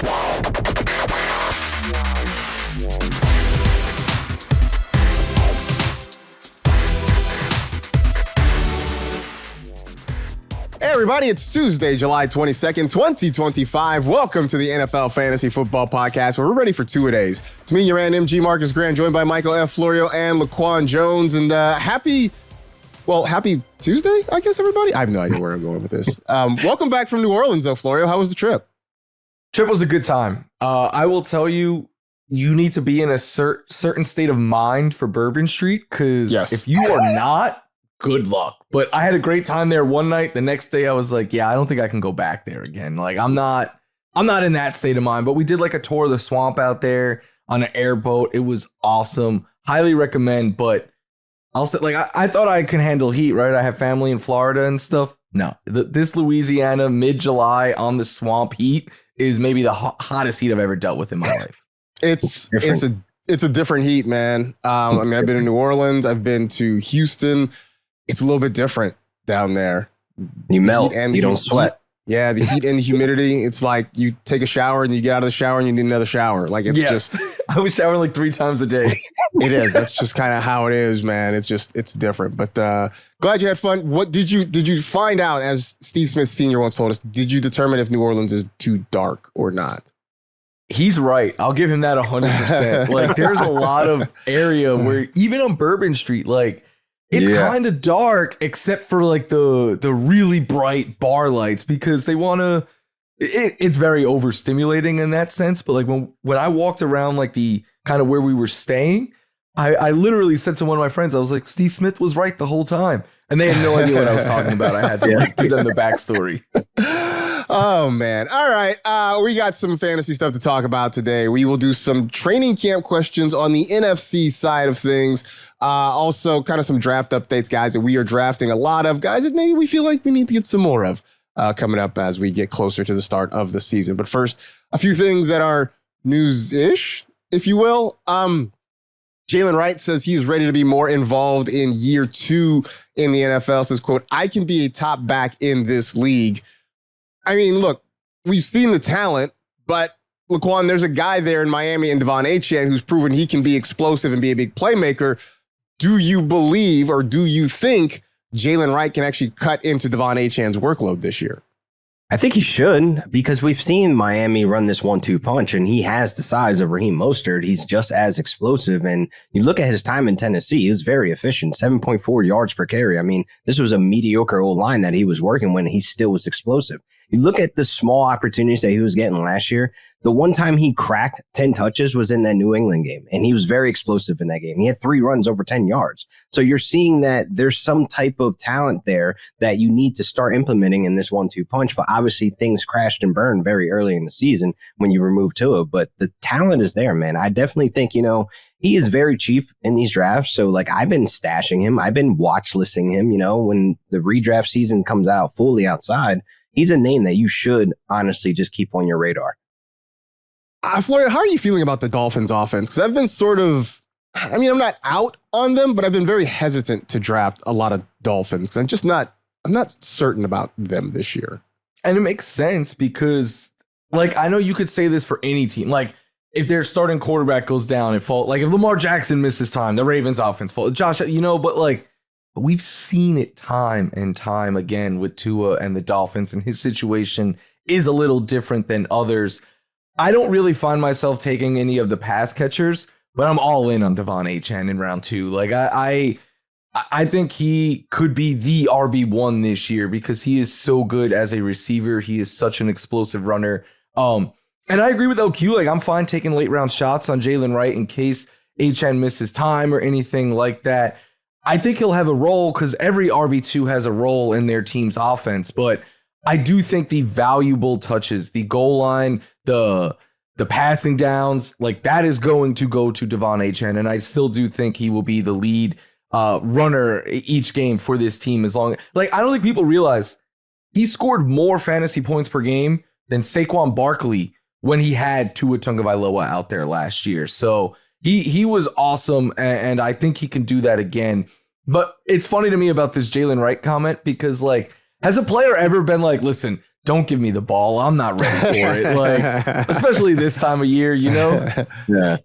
Hey everybody, it's Tuesday, July 22nd, 2025. Welcome to the NFL Fantasy Football Podcast, where we're ready for two-a-days. It's me, your man, MG Marcas Grant, joined by Michael F. Florio and LaQuan Jones. And happy Tuesday, I guess, everybody. I have no idea where I'm going with this. Welcome back from New Orleans, though, Florio. How was the trip? Trip was a good time. I will tell you, you need to be in a certain state of mind for Bourbon Street, because if you are not, good luck. But I had a great time there one night. The next day I was like, yeah, I don't think I can go back there again. Like I'm not in that state of mind. But we did like a tour of the swamp out there on an airboat. It was awesome. Highly recommend. But I'll say, like, I thought I could handle heat, right? I have family in Florida and stuff. No, this Louisiana mid-July on the swamp heat is maybe the hottest heat I've ever dealt with in my life. It's a different heat, man. I've been in New Orleans. I've been to Houston. It's a little bit different down there. You melt and you don't sweat. Yeah, the heat and the humidity. It's like you take a shower and you get out of the shower and you need another shower. Like it's just. I was showering like 3 times a day. It is. That's just kind of how it is, man. It's different. But glad you had fun. What did you find out, as Steve Smith Sr. once told us? Did you determine if New Orleans is too dark or not? He's right. I'll give him that 100%. Like there's a lot of area where even on Bourbon Street, like. It's kind of dark, except for like the really bright bar lights, because they want to. It's very overstimulating in that sense. But like when I walked around like the kind of where we were staying, I literally said to one of my friends, I was like, Steve Smith was right the whole time, and they had no idea what I was talking about. I had to like give them the backstory. Oh, man. All right. We got some fantasy stuff to talk about today. We will do some training camp questions on the NFC side of things. Also, kind of some draft updates, guys, that we are drafting a lot of, guys that maybe we feel like we need to get some more of coming up as we get closer to the start of the season. But first, a few things that are news-ish, if you will. Jaylen Wright says he's ready to be more involved in year 2 in the NFL. Says, quote, I can be a top back in this league. I mean, look, we've seen the talent, but LaQuan, there's a guy there in Miami in Devon Achane who's proven he can be explosive and be a big playmaker. Do you believe, or do you think Jaylen Wright can actually cut into Devon Achane's workload this year? I think he should, because we've seen Miami run this 1-2 punch, and he has the size of Raheem Mostert. He's just as explosive. And you look at his time in Tennessee, he was very efficient, 7.4 yards per carry. I mean, this was a mediocre old line that he was working when he still was explosive. You look at the small opportunities that he was getting last year. The one time he cracked 10 touches was in that New England game, and he was very explosive in that game. He had 3 runs over 10 yards. So you're seeing that there's some type of talent there that you need to start implementing in this 1-2 punch. But obviously things crashed and burned very early in the season when you removed Tua. But the talent is there, man. I definitely think, he is very cheap in these drafts. So like I've been stashing him. I've been watch listing him, when the redraft season comes out fully outside. He's a name that you should honestly just keep on your radar. Florio, how are you feeling about the Dolphins offense? Because I've been I'm not out on them, but I've been very hesitant to draft a lot of Dolphins. I'm not certain about them this year. And it makes sense because, like, I know you could say this for any team. Like, if their starting quarterback goes down and fall, like if Lamar Jackson misses time, the Ravens offense falls. Josh, but like, we've seen it time and time again with Tua and the Dolphins, and his situation is a little different than others. I don't really find myself taking any of the pass catchers, but I'm all in on Devon Achane in round 2. Like I think he could be the RB1 this year because he is so good as a receiver. He is such an explosive runner. And I agree with LQ. Like I'm fine taking late round shots on Jaylen Wright in case Achane misses time or anything like that. I think he'll have a role because every RB2 has a role in their team's offense, but I do think the valuable touches, the goal line, the passing downs, like that is going to go to Devon Achane, and I still do think he will be the lead runner each game for this team. As long, like I don't think people realize he scored more fantasy points per game than Saquon Barkley when he had Tua Tagovailoa out there last year. So he was awesome, and I think he can do that again. But it's funny to me about this Jaylen Wright comment because, like, has a player ever been like, listen, don't give me the ball. I'm not ready for it. Like, especially this time of year, you know? Yeah.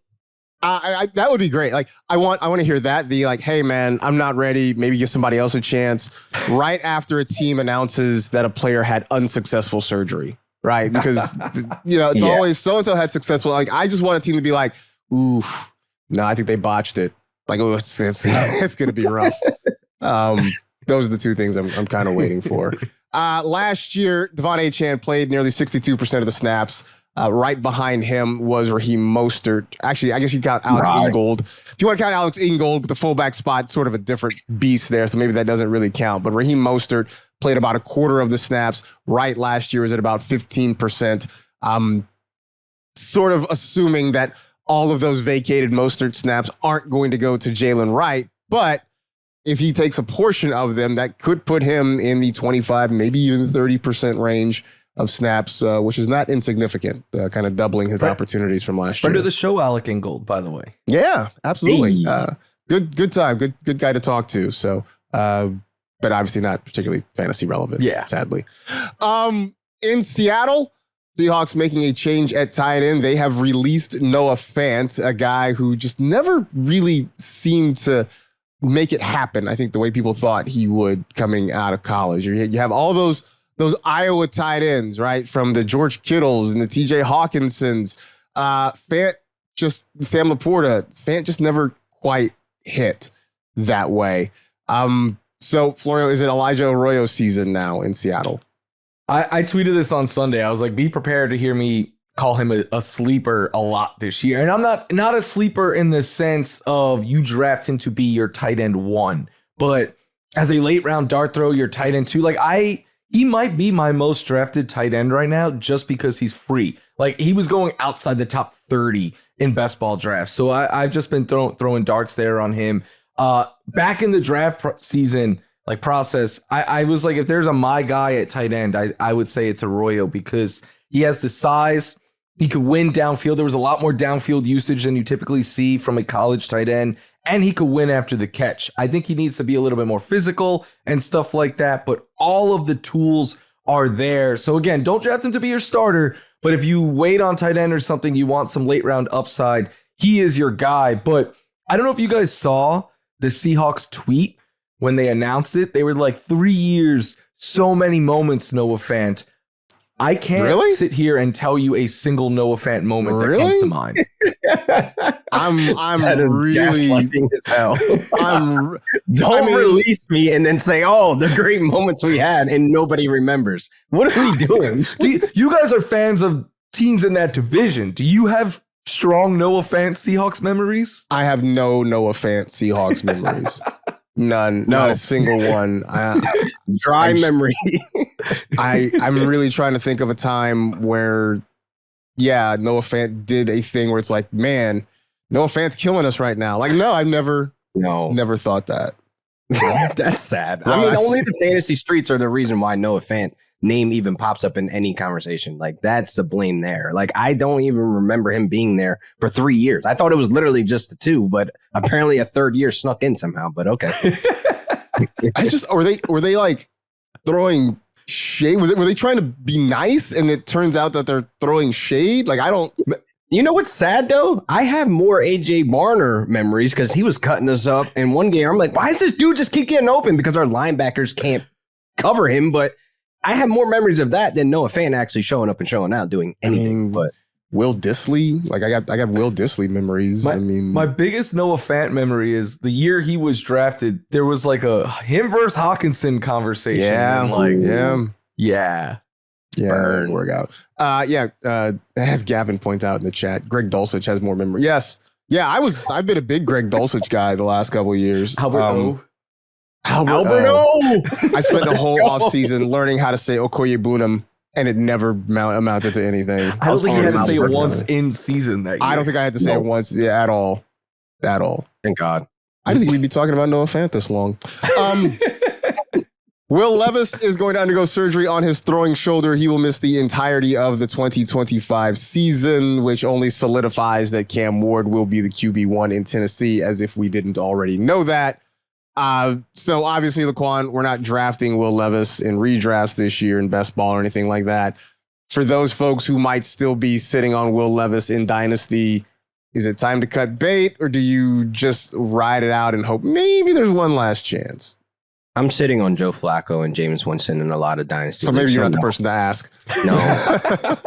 That would be great. Like, I want to hear that. The like, hey man, I'm not ready. Maybe give somebody else a chance. Right after a team announces that a player had unsuccessful surgery, right? Because it's always so and so had successful. Like, I just want a team to be like, oof, no, I think they botched it. Like, oh, it's gonna be rough. Those are the two things I'm kind of waiting for. Last year, Devon Achane played nearly 62% of the snaps. Right behind him was Raheem Mostert. Actually, I guess you count Alex Ingold. If you want to count Alex Ingold, but the fullback spot, sort of a different beast there, so maybe that doesn't really count. But Raheem Mostert played about a quarter of the snaps. Right last year was at about 15%. Sort of assuming that all of those vacated Mostert snaps aren't going to go to Jaylen Wright, but if he takes a portion of them, that could put him in the 25, maybe even 30% range of snaps, which is not insignificant, kind of doubling his opportunities from last year. Friend of the show, Alec Ingold, by the way. Yeah, absolutely. Hey. Good time, good guy to talk to. So, but obviously not particularly fantasy relevant, sadly. In Seattle, Seahawks making a change at tight end. They have released Noah Fant, a guy who just never really seemed to make it happen, I think, the way people thought he would coming out of college. You have all those Iowa tight ends, right? From the George Kittles and the TJ Hawkinsons. Fant Sam Laporta, Fant just never quite hit that way. So, Florio, is it Elijah Arroyo season now in Seattle? I tweeted this on Sunday. I was like, be prepared to hear me call him a sleeper a lot this year. And I'm not a sleeper in the sense of you draft him to be your tight end 1, but as a late round dart throw, your tight end 2. Like he might be my most drafted tight end right now just because he's free. Like he was going outside the top 30 in best ball drafts. So I've just been throwing darts there on him. Back in the draft season, like process, I was like, if there's a my guy at tight end, I would say it's Arroyo because he has the size. He could win downfield. There was a lot more downfield usage than you typically see from a college tight end, and he could win after the catch. I think he needs to be a little bit more physical and stuff like that, but all of the tools are there. So again, don't draft him to be your starter, but if you wait on tight end or something, you want some late round upside, he is your guy. But I don't know if you guys saw the Seahawks tweet when they announced it. They were like 3 years, so many moments, Noah Fant. I can't sit here and tell you a single Noah Fant moment that comes to mind. I'm that is really gaslighting as hell. Don't release me and then say, "Oh, the great moments we had," and nobody remembers. What are we doing? You guys are fans of teams in that division. Do you have strong Noah Fant Seahawks memories? I have no Noah Fant Seahawks memories. None, not a single one. Dry memory. I'm really trying to think of a time where, Noah Fant did a thing where it's like, man, Noah Fant's killing us right now. Like, no, I've never thought that. That's sad. Well, I mean, only the fantasy streets are the reason why Noah Fant name even pops up in any conversation. Like, that's the blame there. Like, I don't even remember him being there for 3 years. I thought it was literally just the 2, but apparently a third year snuck in somehow. But okay. Were they like throwing shade? Were they trying to be nice and it turns out that they're throwing shade? Like, I don't. You know what's sad though? I have more AJ Barner memories because he was cutting us up in one game. I'm like, why does this dude just keep getting open? Because our linebackers can't cover him. But I have more memories of that than Noah Fant actually showing up and showing out doing anything. But Will Dissly, like I got Will Dissly memories. My biggest Noah Fant memory is the year he was drafted. There was like a him versus Hawkinson conversation. Yeah, didn't work out. As Gavin points out in the chat, Greg Dulcich has more memory. Yes, I've been a big Greg Dulcich guy the last couple of years. Albert O. I spent the whole offseason learning how to say Okoye Bunam, and it never amounted to anything. I don't think you had to say it once in season that year. I don't think I had to say it once at all. Thank God. I didn't think we'd be talking about Noah Fant this long. Will Levis is going to undergo surgery on his throwing shoulder. He will miss the entirety of the 2025 season, which only solidifies that Cam Ward will be the QB1 in Tennessee, as if we didn't already know that. So obviously, LaQuan, we're not drafting Will Levis in redrafts this year in best ball or anything like that. For those folks who might still be sitting on Will Levis in Dynasty, is it time to cut bait, or do you just ride it out and hope maybe there's one last chance? I'm sitting on Joe Flacco and Jameis Winston in a lot of dynasty. So maybe you're not the person to ask.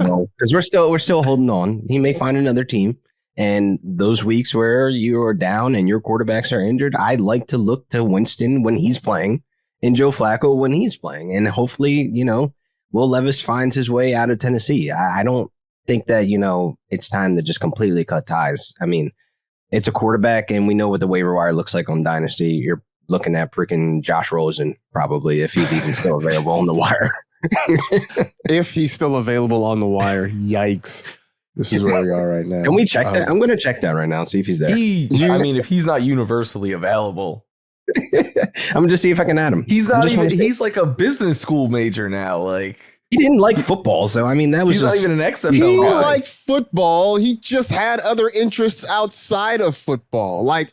No, because we're still holding on. He may find another team, and those weeks where you are down and your quarterbacks are injured, I'd like to look to Winston when he's playing and Joe Flacco when he's playing, and hopefully, Will Levis finds his way out of Tennessee. I don't think that it's time to just completely cut ties. I mean, it's a quarterback, and we know what the waiver wire looks like on Dynasty. You're looking at freaking Josh Rosen, probably, if he's even still available on the wire. If he's still available on the wire, yikes. This is where we are right now. Can we check that? I'm going to check that right now and see if he's there. If he's not universally available. I'm going to see if I can add him. He's like a business school major now. Like, he didn't like football, so that was he's not even an XFL He guy. liked football. He just had other interests outside of football. Like,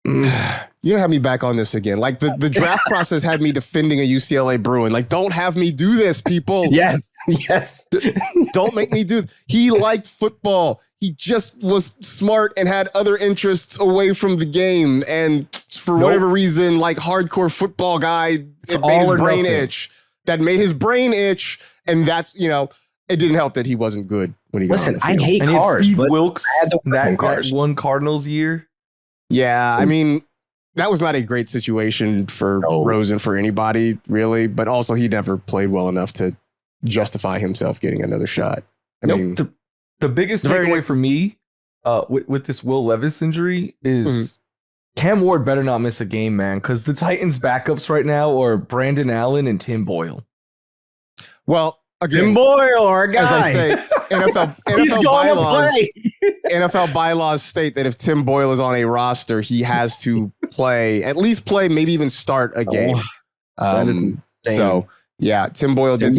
you don't have me back on this again. Like, the draft process had me defending a UCLA Bruin. Like, don't have me do this, people. Yes. Don't make me do. He liked football. He just was smart and had other interests away from the game. And for whatever reason, like, hardcore football guy, it made his brain itch. That made his brain itch. And that's, it didn't help that he wasn't good when he got on the field. I hate and cars. Steve but Wilkes, that cars. one Cardinals year. Yeah, I mean, that was not a great situation for Rosen for anybody, really. But also, he never played well enough to justify himself getting another shot. I mean, the biggest takeaway for me with this Will Levis injury is Cam Ward better not miss a game, man, because the Titans' backups right now are Brandon Allen and Tim Boyle. Well, again, Tim Boyle, our guy. as I say, NFL bylaws state that if Tim Boyle is on a roster, he has to at least play, maybe even start a game. So yeah, Tim Boyle did.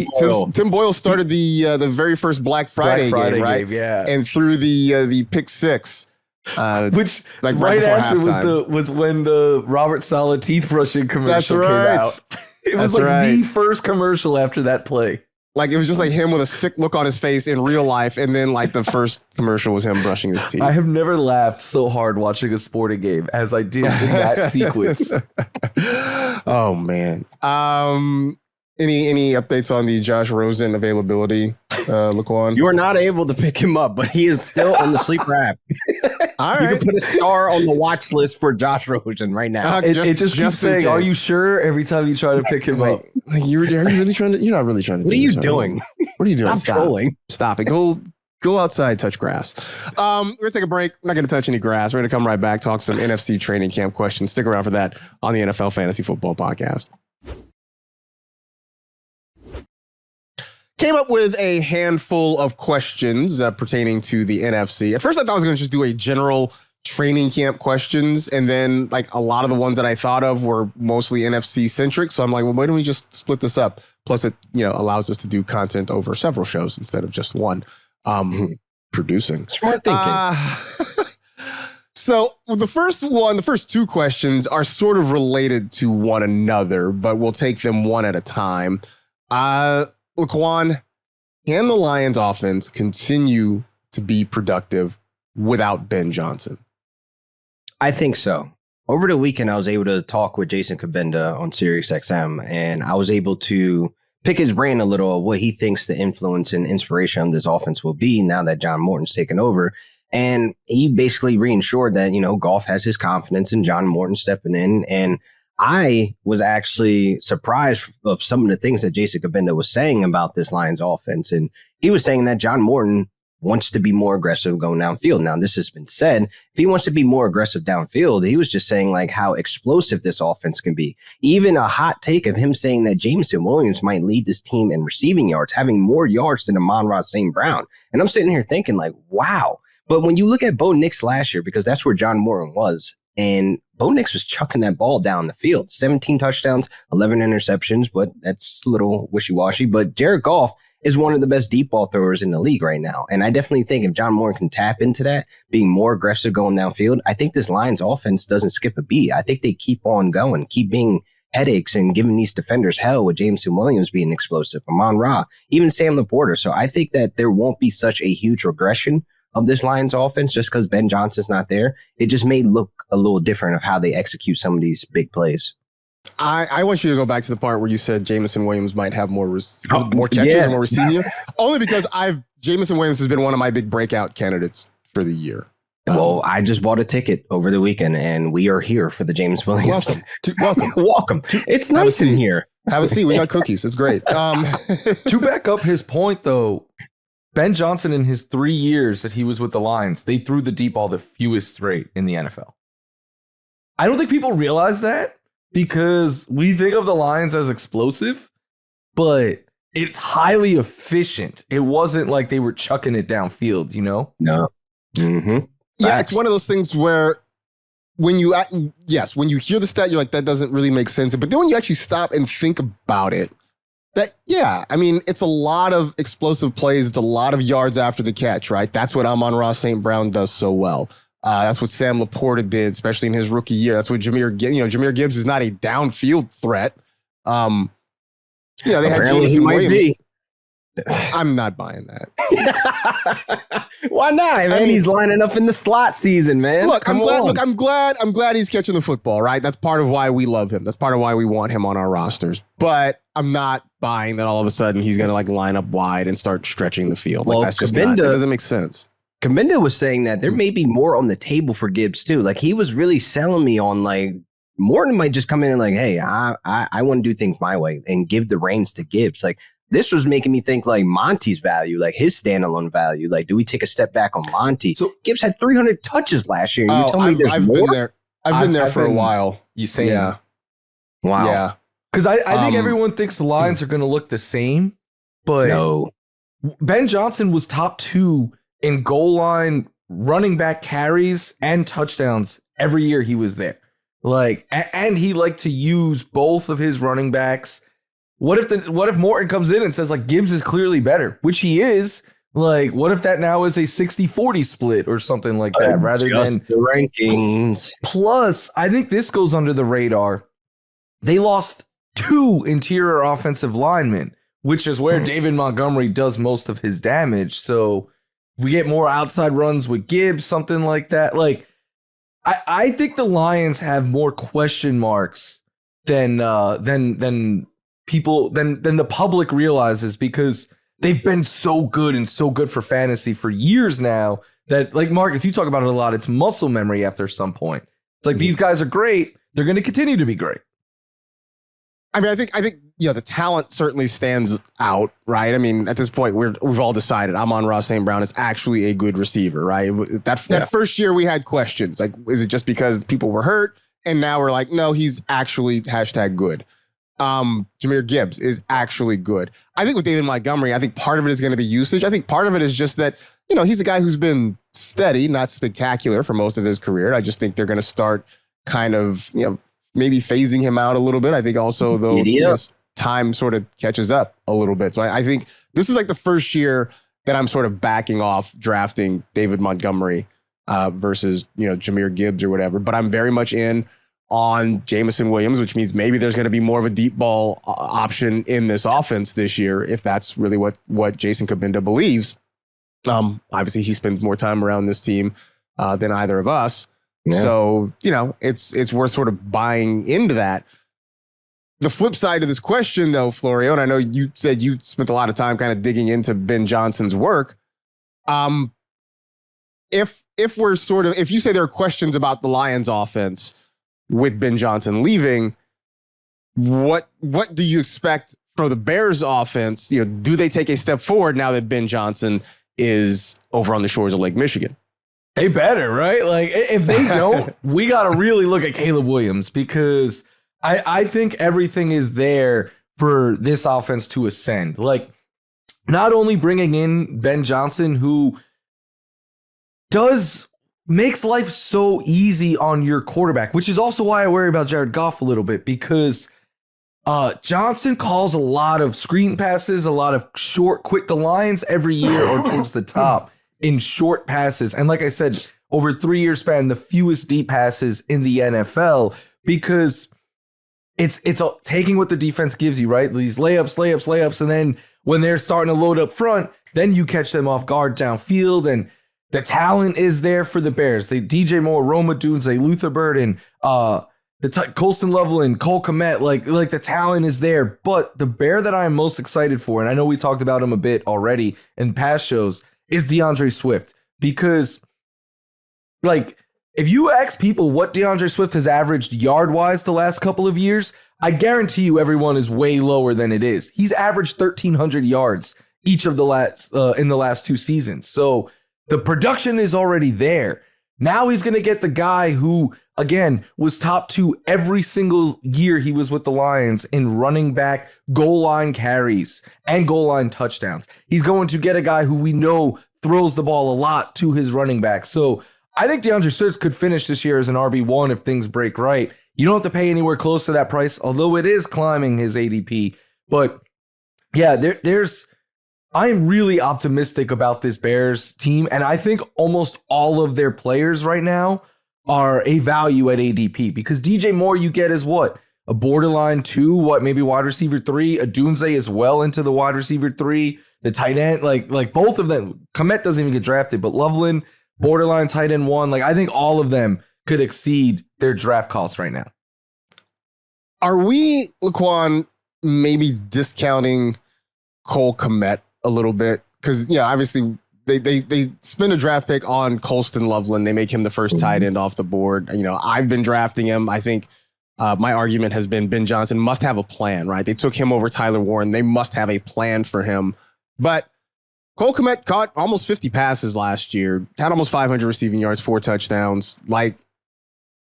Tim Boyle started the very first Black Friday game, right? Yeah, and threw the pick six. Which like right after halftime. was when the Robert Saleh teeth brushing commercial came out. It was the first commercial after that play. Like, it was just like him with a sick look on his face in real life, and then like the first commercial was him brushing his teeth. I have never laughed so hard watching a sporting game as I did in that sequence. Oh man. Any updates on the Josh Rosen availability, LaQuan? You are not able to pick him up, but he is still on the sleeper app. All right. You can put a star on the watch list for Josh Rosen right now. It just keeps saying, "Are you sure?" Every time you try to pick him up. Are you really trying to? You're not really trying to. What are you doing? What are you doing? Stop trolling. Stop it. Go outside, touch grass. We're gonna take a break. We're not gonna touch any grass. We're gonna come right back, talk some NFC training camp questions. Stick around for that on the NFL Fantasy Football Podcast. Came up with a handful of questions pertaining to the NFC. At first, I thought I was going to just do a general training camp questions, and then like a lot of the ones that I thought of were mostly NFC centric. So I'm like, well, why don't we just split this up? Plus, it allows us to do content over several shows instead of just one. Producing. Smart thinking. So the first two questions are sort of related to one another, but we'll take them one at a time. LaQuan, can the Lions offense continue to be productive without Ben Johnson? I think so. Over the weekend, I was able to talk with Jason Kabenda on SiriusXM, and I was able to pick his brain a little of what he thinks the influence and inspiration of this offense will be now that John Morton's taken over. And he basically reassured that, Goff has his confidence in John Morton stepping in. And I was actually surprised of some of the things that Jason Kabenda was saying about this Lions offense. And he was saying that John Morton wants to be more aggressive going downfield. Now, this has been said. If he wants to be more aggressive downfield, he was just saying like how explosive this offense can be. Even a hot take of him saying that Jameson Williams might lead this team in receiving yards, having more yards than Amon-Ra St. Brown. And I'm sitting here thinking like, wow. But when you look at Bo Nix last year, because that's where John Morton was, and Bo Nix was chucking that ball down the field. 17 touchdowns, 11 interceptions, but that's a little wishy-washy. But Jared Goff is one of the best deep ball throwers in the league right now. And I definitely think if John Moore can tap into that, being more aggressive going downfield, I think this Lions offense doesn't skip a beat. I think they keep on going, keep being headaches and giving these defenders hell with Jameson Williams being explosive, Amon-Ra, even Sam Laporta. So I think that there won't be such a huge regression of this Lions offense just because Ben Johnson's not there. It just may look a little different of how they execute some of these big plays. I want you to go back to the part where you said Jameson Williams might have more catches and more receiving. Only because Jameson Williams has been one of my big breakout candidates for the year. Well, I just bought a ticket over the weekend, and we are here for the James Williams. Welcome. It's nice in here. Have a seat. We got cookies. It's great. To back up his point, though, Ben Johnson in his 3 years that he was with the Lions, they threw the deep ball the fewest rate in the NFL. I don't think people realize that because we think of the Lions as explosive, but it's highly efficient. It wasn't like they were chucking it downfield, you know? No. Mm-hmm. Yeah, it's one of those things where when you hear the stat, you're like, that doesn't really make sense. But then when you actually stop and think about it, it's a lot of explosive plays. It's a lot of yards after the catch, right? That's what Amon-Ra St. Brown does so well. That's what Sam Laporta did, especially in his rookie year. That's what Jahmyr Gibbs is not a downfield threat. They had Jameson Williams. I'm not buying that. Why not, man? He's lining up in the slot season, man. Look, I'm glad he's catching the football, right? That's part of why we love him. That's part of why we want him on our rosters. But I'm not buying that all of a sudden he's going to line up wide and start stretching the field. Well, that's just not, it doesn't make sense. Kaminda was saying that there may be more on the table for Gibbs too. Like he was really selling me on Morton might just come in and hey, I want to do things my way and give the reins to Gibbs. This was making me think Monty's value, his standalone value. Do we take a step back on Monty? So Gibbs had 300 touches last year. You tell me I've been there. I've been there for a while. You saying? Yeah. Wow. Yeah. Because I think everyone thinks the Lions are going to look the same, but no. Ben Johnson was top 2 in goal line running back carries and touchdowns every year he was there. And he liked to use both of his running backs. What if Morton comes in and says Gibbs is clearly better, which he is? What if that now is a 60-40 split or something like that rather than the rankings? Plus, I think this goes under the radar. They lost 2 interior offensive linemen, which is where David Montgomery does most of his damage. So if we get more outside runs with Gibbs, something like that. I think the Lions have more question marks than the public realizes because they've been so good and so good for fantasy for years now that Marcus, you talk about it a lot. It's muscle memory after some point. It's these guys are great. They're going to continue to be great. I think the talent certainly stands out, right? At this point we've all decided Amon-Ra St. Brown is actually a good receiver, right? That first year we had questions. Is it just because people were hurt? And now we're no, he's actually #good. Jahmyr Gibbs is actually good. I think with David Montgomery, I think part of it is going to be usage. I think part of it is just that, he's a guy who's been steady, not spectacular for most of his career. I just think they're going to start kind of, maybe phasing him out a little bit. I think also, though, time sort of catches up a little bit. So I think this is the first year that I'm sort of backing off drafting David Montgomery versus, Jahmyr Gibbs or whatever. But I'm very much in on Jameson Williams, which means maybe there's going to be more of a deep ball option in this offense this year, if that's really what Jason Kabinda believes. Obviously, he spends more time around this team than either of us. Yeah. So, it's worth sort of buying into that. The flip side of this question, though, Florio, and I know you said you spent a lot of time kind of digging into Ben Johnson's work. If you say there are questions about the Lions offense with Ben Johnson leaving, what do you expect for the Bears offense? Do they take a step forward now that Ben Johnson is over on the shores of Lake Michigan? They better, right? If they don't, we got to really look at Caleb Williams because I think everything is there for this offense to ascend. Not only bringing in Ben Johnson, who makes life so easy on your quarterback, which is also why I worry about Jared Goff a little bit because Johnson calls a lot of screen passes, a lot of short, quick to lines every year or towards the top in short passes. And like I said, over 3 year span, the fewest deep passes in the NFL because it's taking what the defense gives you, right? These layups. And then when they're starting to load up front, then you catch them off guard downfield. And the talent is there for the Bears. They DJ Moore, Roma Dunze, Luther Burden, Colston Loveland, Cole Kmet, like the talent is there. But the Bear that I'm most excited for, and I know we talked about him a bit already in past shows, is DeAndre Swift. Because, like, if you ask people what DeAndre Swift has averaged yard-wise the last couple of years, I guarantee you everyone is way lower than it is. He's averaged 1,300 yards each of the last 2 seasons. So the production is already there. Now he's going to get the guy who, again, was top 2 every single year he was with the Lions in running back, goal line carries, and goal line touchdowns. He's going to get a guy who we know throws the ball a lot to his running back. So I think DeAndre Swift could finish this year as an RB1 if things break right. You don't have to pay anywhere close to that price, although it is climbing his ADP. But yeah, I am really optimistic about this Bears team, and I think almost all of their players right now are a value at ADP because DJ Moore you get as what? A borderline 2, maybe wide receiver 3. A Dunze is well into the wide receiver 3. The tight end, like both of them. Kmet doesn't even get drafted, but Loveland, borderline tight end 1. Like I think all of them could exceed their draft costs right now. Are we, LaQuan, maybe discounting Cole Kmet a little bit? Because, obviously they spend a draft pick on Colston Loveland. They make him the first tight end off the board. I've been drafting him. I think my argument has been Ben Johnson must have a plan, right? They took him over Tyler Warren. They must have a plan for him. But Cole Kmet caught almost 50 passes last year, had almost 500 receiving yards, 4 touchdowns. Like,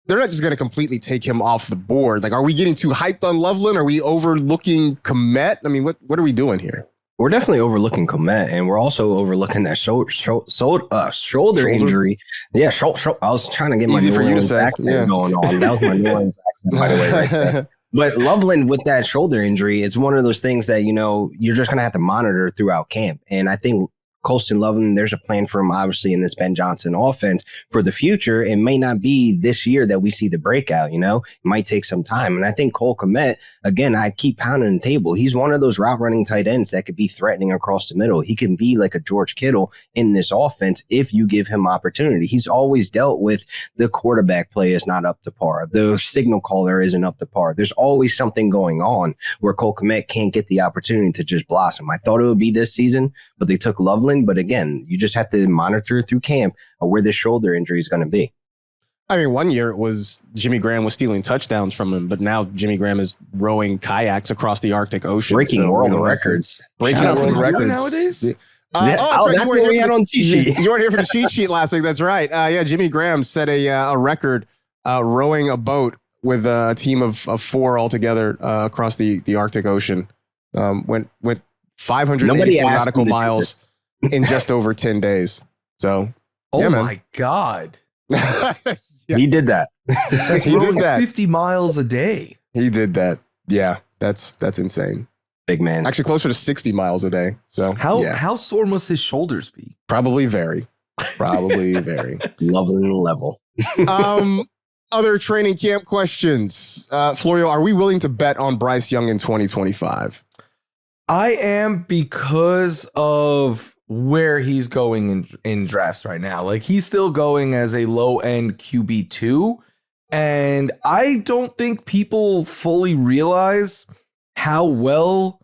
they're not just going to completely take him off the board. Like, are we getting too hyped on Loveland? Are we overlooking Kmet? I mean, what are we doing here? We're definitely overlooking Kmet, and we're also overlooking that shoulder injury. Yeah, I was trying to get my New Orleans accent going on. That was my New Orleans accent, by the way, right there. But Loveland with that shoulder injury, it's one of those things that, you're just going to have to monitor throughout camp. And I think Colston Loveland, there's a plan for him, obviously, in this Ben Johnson offense for the future. It may not be this year that we see the breakout, It might take some time. And I think Cole Kmet, again, I keep pounding the table. He's one of those route running tight ends that could be threatening across the middle. He can be like a George Kittle in this offense if you give him opportunity. He's always dealt with the quarterback play is not up to par. The signal caller isn't up to par. There's always something going on where Cole Kmet can't get the opportunity to just blossom. I thought it would be this season, but they took Loveland. But again, you just have to monitor through camp where this shoulder injury is going to be. I mean, one year it was Jimmy Graham was stealing touchdowns from him, but now Jimmy Graham is rowing kayaks across the Arctic Ocean. Breaking world records. Breaking world records. Nowadays? That's what we had on cheat sheet. You weren't here for the cheat sheet last week. That's right. Jimmy Graham set a record rowing a boat with a team of 4 altogether across the Arctic Ocean. Went 584 nautical miles in just over 10 days. So, my God. He did that. He did that. 50 miles a day. He did that. Yeah, that's insane. Big man. Actually closer to 60 miles a day. So how sore must his shoulders be? Probably very. Loveland level. Other training camp questions. Florio, are we willing to bet on Bryce Young in 2025? I am, because of where he's going in drafts right now. Like, he's still going as a low-end QB2, and I don't think people fully realize how well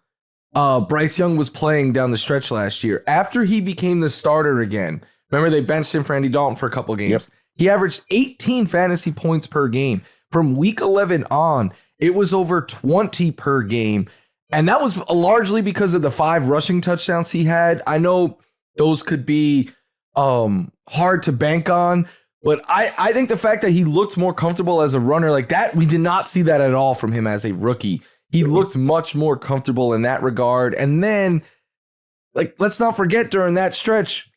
Bryce Young was playing down the stretch last year. After he became the starter again, remember they benched him for Andy Dalton for a couple games. Yep. He averaged 18 fantasy points per game. From week 11 on, it was over 20 per game. And that was largely because of the 5 rushing touchdowns he had. I know those could be hard to bank on, but I think the fact that he looked more comfortable as a runner like that, we did not see that at all from him as a rookie. He looked much more comfortable in that regard. And then, let's not forget during that stretch,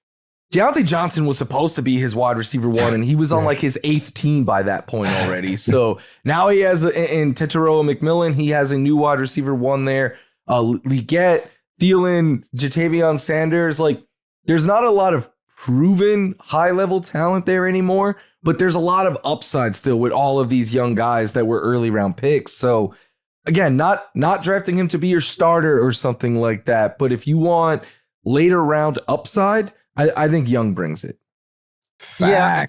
Deontay Johnson was supposed to be his wide receiver one, and he was on like his 8th team by that point already. So now he has, in Tetairoa McMillan, he has a new wide receiver one there. Leggett, Thielen, Jatavion Sanders. Like, there's not a lot of proven high-level talent there anymore, but there's a lot of upside still with all of these young guys that were early round picks. So, again, not drafting him to be your starter or something like that, but if you want later round upside, I think Young brings it. Yeah,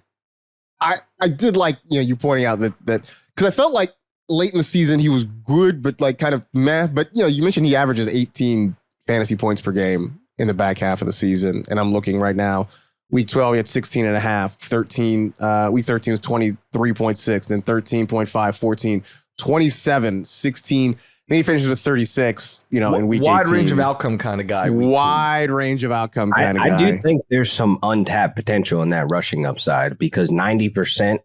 I did like you pointing out that because I felt like late in the season he was good, but like kind of meh. But you mentioned he averages 18 fantasy points per game in the back half of the season, and I'm looking right now. Week 12, he had 16 and a half. 13, week 13 was 23.6, then 13.5, 14, 27, 16. Then he finishes with 36, in week 18. Wide range of outcome kind of guy. Wide range of outcome kind of guy. I do think there's some untapped potential in that rushing upside because 90%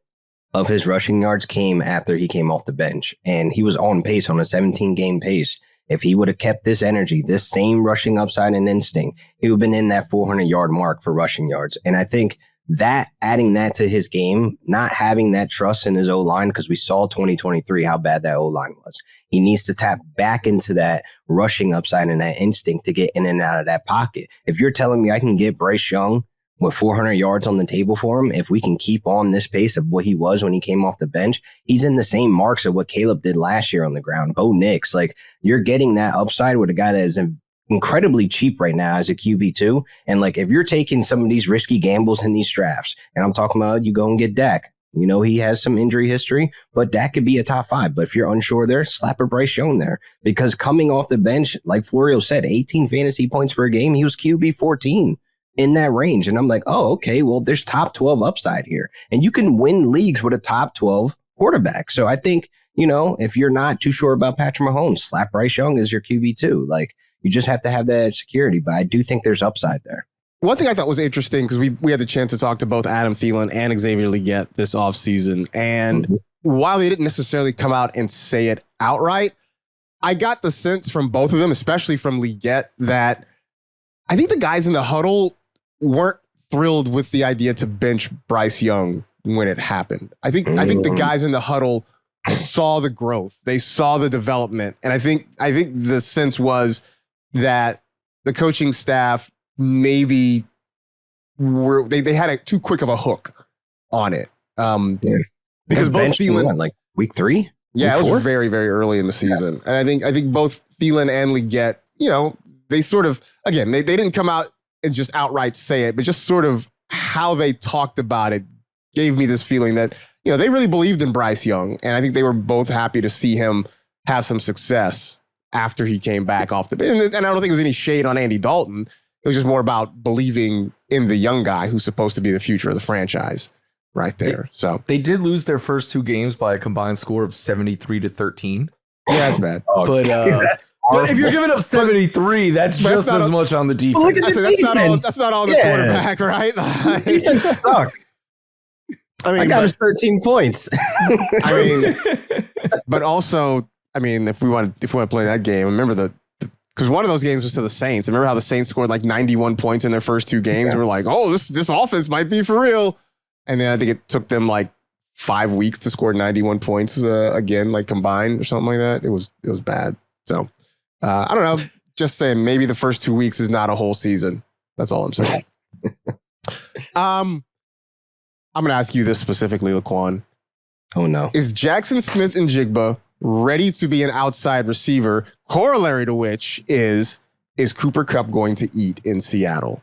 of his rushing yards came after he came off the bench. And he was on pace, on a 17-game pace. If he would have kept this energy, this same rushing upside and instinct, he would have been in that 400-yard mark for rushing yards. And I think that adding that to his game, not having that trust in his O-line, because we saw 2023 how bad that O-line was. He needs to tap back into that rushing upside and that instinct to get in and out of that pocket. If you're telling me I can get Bryce Young with 400 yards on the table for him, if we can keep on this pace of what he was when he came off the bench, he's in the same marks of what Caleb did last year on the ground. Bo Nix, like you're getting that upside with a guy that is incredibly cheap right now as a QB2. And like, if you're taking some of these risky gambles in these drafts, and I'm talking about you go and get Dak, he has some injury history, but Dak could be a top 5. But if you're unsure there, slap a Bryce Young there because coming off the bench, like Florio said, 18 fantasy points per game, he was QB 14 in that range. And I'm like, oh, okay, well, there's top 12 upside here and you can win leagues with a top 12 quarterback. So I think, if you're not too sure about Patrick Mahomes, slap Bryce Young as your QB2. Like, you just have to have that security, but I do think there's upside there. One thing I thought was interesting, because we had the chance to talk to both Adam Thielen and Xavier Leggett this offseason, and while they didn't necessarily come out and say it outright, I got the sense from both of them, especially from Leggett, that I think the guys in the huddle weren't thrilled with the idea to bench Bryce Young when it happened. I think the guys in the huddle saw the growth. They saw the development. And I think the sense was that the coaching staff maybe they had too quick of a hook on it. Because both Thielen, like week 3? Yeah, week it 4? was very, very early in the season. Yeah. And I think both Thielen and Leggett, they sort of, again, they didn't come out and just outright say it, but just sort of how they talked about it gave me this feeling that, they really believed in Bryce Young. And I think they were both happy to see him have some success after he came back off the bench. And I don't think it was any shade on Andy Dalton. It was just more about believing in the young guy who's supposed to be the future of the franchise right there. So they did lose their first 2 games by a combined score of 73-13. Yeah, that's bad. But if you're giving up 73, that's just as much on the defense. Look at the defense. That's not all the quarterback, right? Defense sucks. I got us 13 points. But also, if we want to play that game, remember because one of those games was to the Saints. Remember how the Saints scored like 91 points in their first 2 games? Yeah. We're like, oh, this offense might be for real. And then I think it took them like 5 weeks to score 91 points again, like combined or something like that. It was bad. So I don't know. Just saying, maybe the first 2 weeks is not a whole season. That's all I'm saying. I'm going to ask you this specifically, LaQuan. Oh, no. Is Jackson Smith-Njigba ready to be an outside receiver? Corollary to which is Cooper Kupp going to eat in Seattle?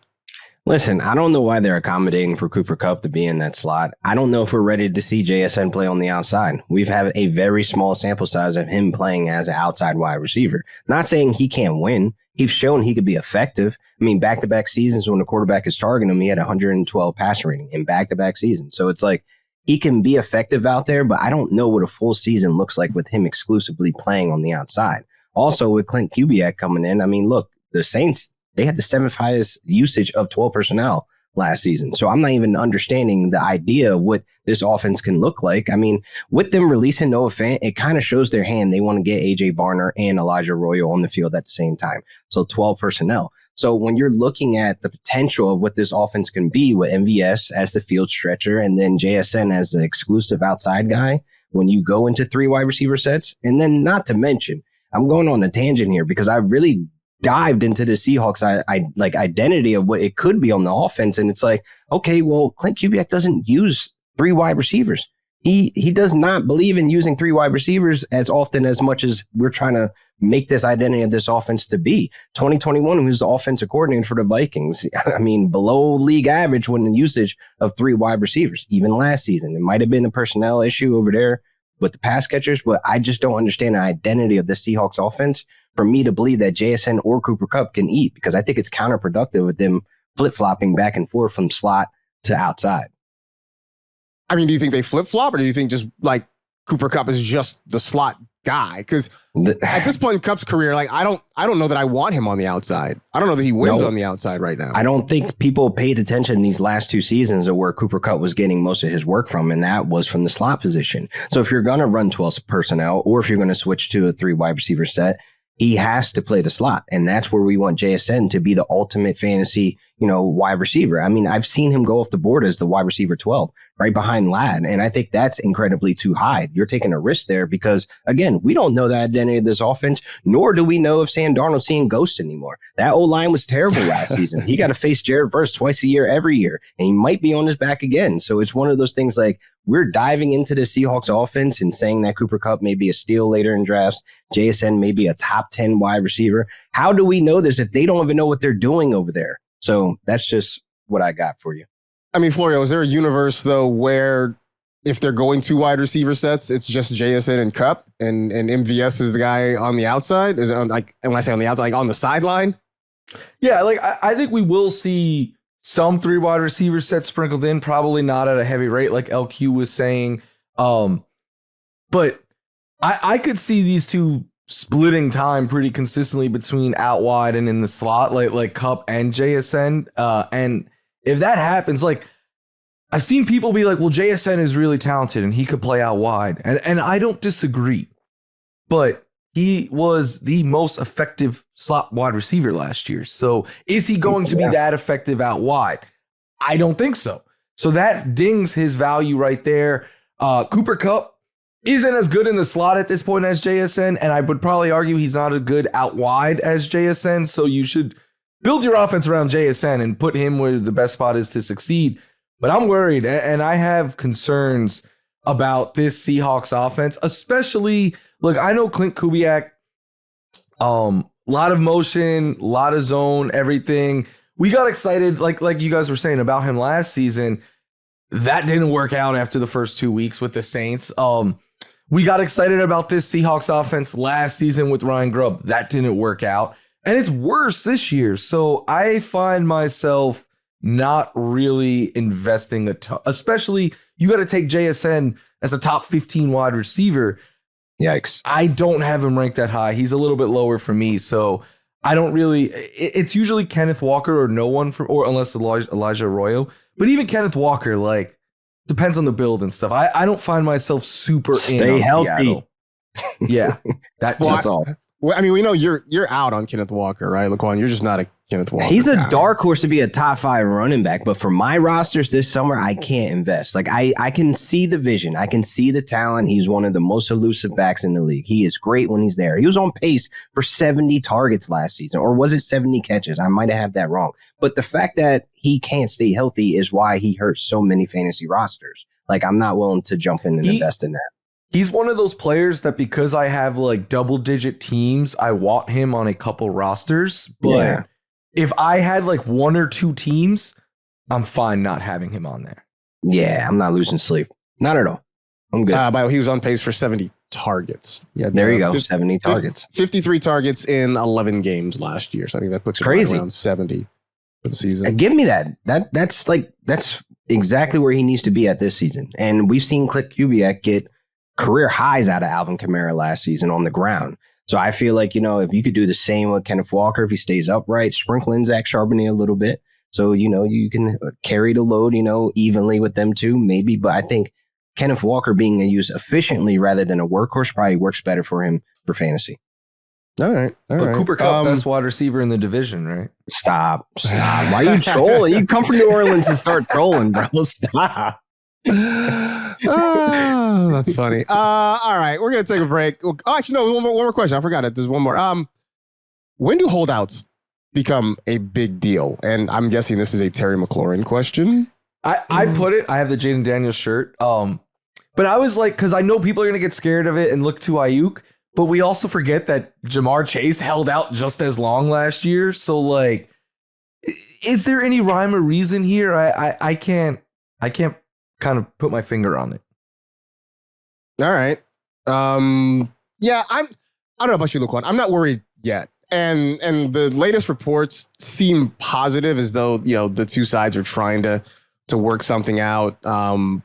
Listen, I don't know why they're accommodating for Cooper Kupp to be in that slot. I don't know if we're ready to see JSN play on the outside. We've had a very small sample size of him playing as an outside wide receiver. Not saying he can't win. He's shown he could be effective. Back-to-back seasons when the quarterback is targeting him, he had 112 passer rating in back-to-back seasons. So it's like he can be effective out there, but I don't know what a full season looks like with him exclusively playing on the outside. Also, with Clint Kubiak coming in, look, the Saints, they had the 7th highest usage of 12 personnel last season. So I'm not even understanding the idea of what this offense can look like. I mean, with them releasing Noah Fant, it kind of shows their hand. They want to get AJ Barner and Elijah Arroyo on the field at the same time. So 12 personnel. So when you're looking at the potential of what this offense can be with MVS as the field stretcher and then JSN as the exclusive outside guy, when you go into 3 wide receiver sets, and then not to mention, I'm going on a tangent here because I really dived into the Seahawks identity of what it could be on the offense. And it's like, okay, well, Clint Kubiak doesn't use 3 wide receivers. He does not believe in using 3 wide receivers as often as much as we're trying to make this identity of this offense to be. 2021, he was the offensive coordinator for the Vikings. I mean, below league average when the usage of 3 wide receivers, even last season. It might have been a personnel issue over there with the pass catchers, but I just don't understand the identity of the Seahawks offense for me to believe that JSN or Cooper Kupp can eat, because I think it's counterproductive with them flip-flopping back and forth from slot to outside. I mean, do you think they flip-flop, or do you think just like Cooper Kupp is just the slot guy? Because at this point in Kupp's career, like I don't know that I want him on the outside. I don't know that he wins on the outside right now. I don't think people paid attention these last 2 seasons of where Cooper Kupp was getting most of his work from, and that was from the slot position. So if you're going to run 12 personnel, or if you're going to switch to a 3 wide receiver set, he has to play the slot. And that's where we want JSN to be the ultimate fantasy, wide receiver. I mean, I've seen him go off the board as the wide receiver 12 right behind Ladd. And I think that's incredibly too high. You're taking a risk there because, again, we don't know the identity of this offense, nor do we know if Sam Darnold's seeing ghosts anymore. That O-line was terrible last season. He got to face Jared Verse twice a year, every year, and he might be on his back again. So it's one of those things like we're diving into the Seahawks offense and saying that Cooper Kupp may be a steal later in drafts, JSN may be a top 10 wide receiver. How do we know this if they don't even know what they're doing over there? So that's just what I got for you. I mean, Florio, is there a universe, though, where if they're going 2 wide receiver sets, it's just JSN and Kupp and MVS is the guy on the outside? Is it on, like, and when I say on the outside, like on the sideline? Yeah, like I think we will see some 3 wide receiver sets sprinkled in, probably not at a heavy rate like LQ was saying. But I could see these two splitting time pretty consistently between out wide and in the slot, like Kupp and JSN. And if that happens, like I've seen people be like, well, JSN is really talented and he could play out wide. And I don't disagree, but he was the most effective slot wide receiver last year. So is he going to be that effective out wide? I don't think so. So that dings his value right there. Cooper Kupp isn't as good in the slot at this point as JSN, and I would probably argue he's not as good out wide as JSN, so you should build your offense around JSN and put him where the best spot is to succeed. But I'm worried, and I have concerns about this Seahawks offense, especially, look, I know Clint Kubiak, a lot of motion, a lot of zone, everything. We got excited, like you guys were saying about him last season. That didn't work out after the first 2 weeks with the Saints. We got excited about this Seahawks offense last season with Ryan Grubb. That didn't work out. And it's worse this year. So I find myself not really investing a ton, especially you got to take JSN as a top 15 wide receiver. Yikes. I don't have him ranked that high. He's a little bit lower for me. So I don't really, it's usually Kenneth Walker or no one or unless Elijah Arroyo. But even Kenneth Walker, like, depends on the build and stuff. I don't find myself super Stay in healthy. Seattle. Yeah, that's all. Well, I mean, we know you're out on Kenneth Walker, right, LaQuan? You're just not a Kenneth Walker. He's a guy. dark horse to be a top 5 running back, but for my rosters this summer, I can't invest. Like I can see the vision. I can see the talent. He's one of the most elusive backs in the league. He is great when he's there. He was on pace for 70 targets last season, or was it 70 catches? I might have that wrong. But the fact that he can't stay healthy is why he hurts so many fantasy rosters. Like I'm not willing to jump in and invest in that. He's one of those players that because I have like double-digit teams, I want him on a couple rosters. But if I had like 1 or 2 teams, I'm fine not having him on there. Yeah, I'm not losing sleep. Not at all. I'm good. But he was on pace for 70 targets. Yeah, there you go. 70 targets. 53 targets in 11 games last year. So I think that puts it right around 70 for the season. Give me that. That's exactly where he needs to be at this season. And we've seen Clint Kubiak get career highs out of Alvin Kamara last season on the ground. So I feel like, if you could do the same with Kenneth Walker, if he stays upright, sprinkle in Zach Charbonnet a little bit, So, you can carry the load, evenly with them too, maybe. But I think Kenneth Walker being used efficiently rather than a workhorse probably works better for him for fantasy. All right. But Cooper Kupp, best wide receiver in the division, right? Stop. Why are you trolling? You come from New Orleans and start trolling, bro. Stop. Oh, that's funny. All right, we're gonna take a break. Oh, actually, no, one more question. I forgot it. There's one more. When do holdouts become a big deal? And I'm guessing this is a Terry McLaurin question. I put it. I have the Jaden Daniels shirt. But I was like, because I know people are gonna get scared of it and look to Ayuk. But we also forget that Jamar Chase held out just as long last year. So, like, is there any rhyme or reason here? I can't kind of put my finger on it. All right. Yeah, I don't know about you, LaQuan. I'm not worried yet. And the latest reports seem positive, as though, the two sides are trying to work something out. I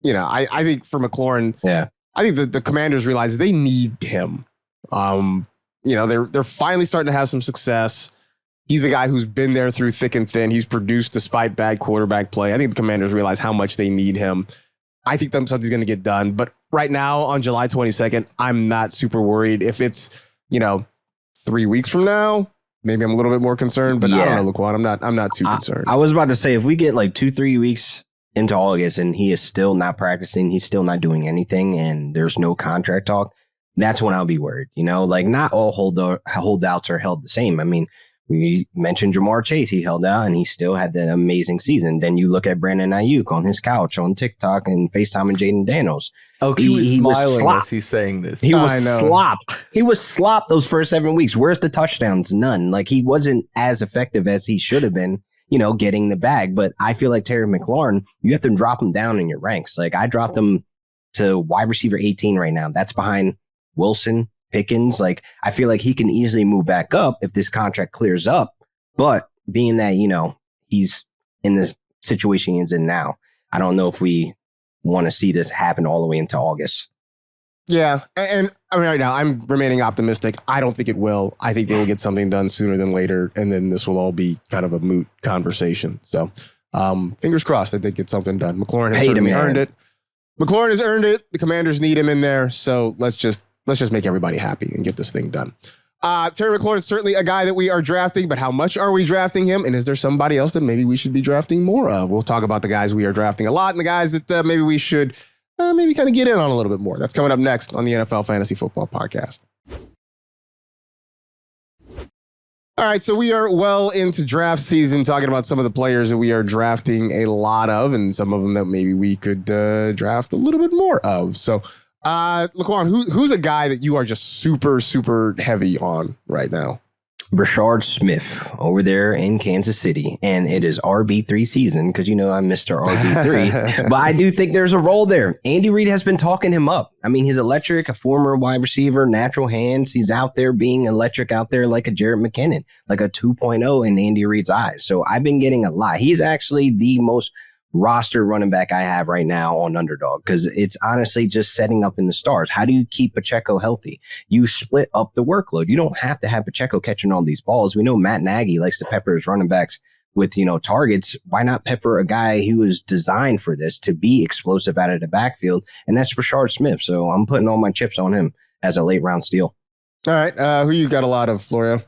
think for McLaurin, yeah. I think the Commanders realize they need him. They're finally starting to have some success. He's a guy who's been there through thick and thin. He's produced despite bad quarterback play. I think the Commanders realize how much they need him. I think something's going to get done. But right now, on July 22nd, I'm not super worried. If it's, 3 weeks from now, maybe I'm a little bit more concerned. But I don't know, LaQuan. I'm not too concerned. I was about to say, if we get like 2-3 weeks into August and he is still not practicing, he's still not doing anything, and there's no contract talk, that's when I'll be worried. Not all holdouts are held the same. I mean, we mentioned Jamar Chase. He held out and he still had that amazing season. Then you look at Brandon Ayuk on his couch on TikTok and FaceTime and Jaden Daniels. Oh, he was smiling as he's saying this. He was slop. He was slop those first 7 weeks. Where's the touchdowns? None. Like, he wasn't as effective as he should have been, getting the bag. But I feel like Terry McLaurin, you have to drop him down in your ranks. Like, I dropped him to wide receiver 18 right now. That's behind Wilson, Pickens. Like, I feel like he can easily move back up if this contract clears up. But being that, he's in the situation he's in now, I don't know if we want to see this happen all the way into August. Yeah. And I mean, right now, I'm remaining optimistic. I don't think it will. I think they will get something done sooner than later. And then this will all be kind of a moot conversation. So fingers crossed that they get something done. McLaurin has certainly earned it. McLaurin has earned it. The Commanders need him in there. So let's just make everybody happy and get this thing done. Terry McLaurin is certainly a guy that we are drafting, but how much are we drafting him? And is there somebody else that maybe we should be drafting more of? We'll talk about the guys we are drafting a lot and the guys that maybe we should maybe kind of get in on a little bit more. That's coming up next on the NFL Fantasy Football Podcast. All right, so we are well into draft season, talking about some of the players that we are drafting a lot of and some of them that maybe we could draft a little bit more of. So, LaQuan, who's a guy that you are just super, super heavy on right now? Brashard Smith over there in Kansas City. And it is RB3 season because, I'm Mr. RB3. But I do think there's a role there. Andy Reid has been talking him up. I mean, he's electric, a former wide receiver, natural hands. He's out there being electric out there like a Jarrett McKinnon, like a 2.0 in Andy Reid's eyes. So I've been getting a lot. He's actually the most roster running back I have right now on Underdog because it's honestly just setting up in the stars. How do you keep Pacheco healthy? You split up the workload. You don't have to have Pacheco catching all these balls. We know Matt Nagy likes to pepper his running backs with, targets. Why not pepper a guy who is designed for this to be explosive out of the backfield? And that's Brashard Smith. So I'm putting all my chips on him as a late round steal. All right. Who you got a lot of, Florio?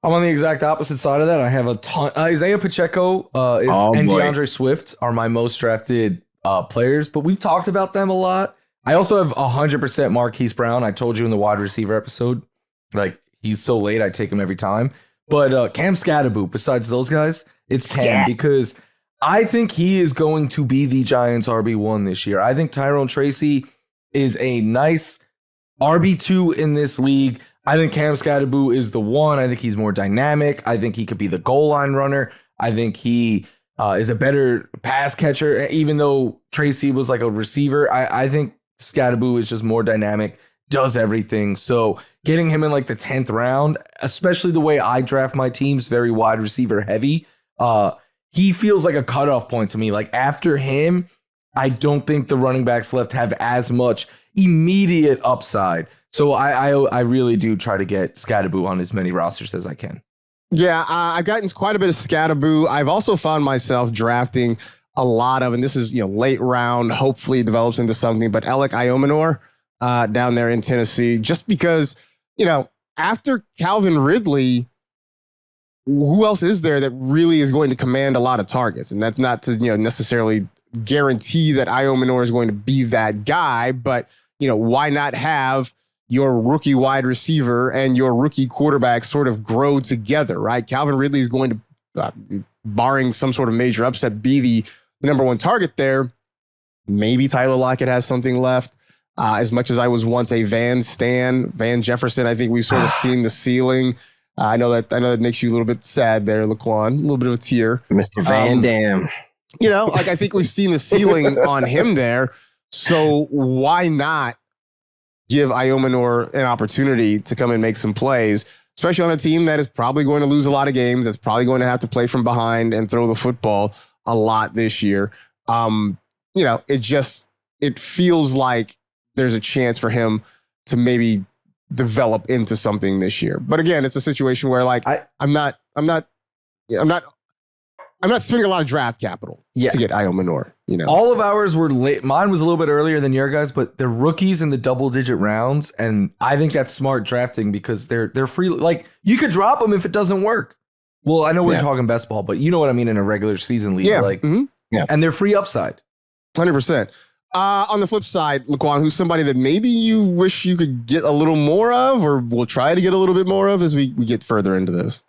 I'm on the exact opposite side of that. I have a ton. Isaiah Pacheco and DeAndre Swift are my most drafted players, but we've talked about them a lot. I also have 100% Marquise Brown. I told you in the wide receiver episode, like, he's so late, I take him every time. But Cam Scatterboot, besides those guys, it's Cam because I think he is going to be the Giants' RB1 this year. I think Tyrone Tracy is a nice RB2 in this league. I think Cam Scatterboot is the one. I think he's more dynamic. I think he could be the goal line runner. I think he is a better pass catcher, even though Tracy was like a receiver. I think Scatterboot is just more dynamic, does everything. So getting him in like the 10th round, especially the way I draft my teams, very wide receiver heavy, he feels like a cutoff point to me. Like, after him, I don't think the running backs left have as much immediate upside. So I really do try to get Scatterboot on as many rosters as I can. Yeah, I've gotten quite a bit of scatterboo. I've also found myself drafting a lot of, and this is late round, hopefully develops into something, but Alec Iomenor down there in Tennessee, just because, after Calvin Ridley, who else is there that really is going to command a lot of targets? And that's not to necessarily guarantee that Iomenor is going to be that guy, but why not have your rookie wide receiver and your rookie quarterback sort of grow together, right? Calvin Ridley is going to, barring some sort of major upset, be the number one target there. Maybe Tyler Lockett has something left. As much as I was once a Van Jefferson, I think we've sort of seen the ceiling. I know that makes you a little bit sad there, LaQuan, a little bit of a tear. Mr. Van Dam. I think we've seen the ceiling on him there. So why not give Iomenor an opportunity to come and make some plays, especially on a team that is probably going to lose a lot of games, that's probably going to have to play from behind and throw the football a lot this year. It feels like there's a chance for him to maybe develop into something this year. But again, it's a situation where I'm not spending a lot of draft capital to get Iomenor. All of ours were late. Mine was a little bit earlier than your guys, but they're rookies in the double-digit rounds, and I think that's smart drafting because they're free. Like, you could drop them if it doesn't work. Well, I know we're talking best ball, but you know what I mean in a regular season league. And they're free upside. 100%. On the flip side, LaQuan, who's somebody that maybe you wish you could get a little more of, or we'll try to get a little bit more of as we get further into this?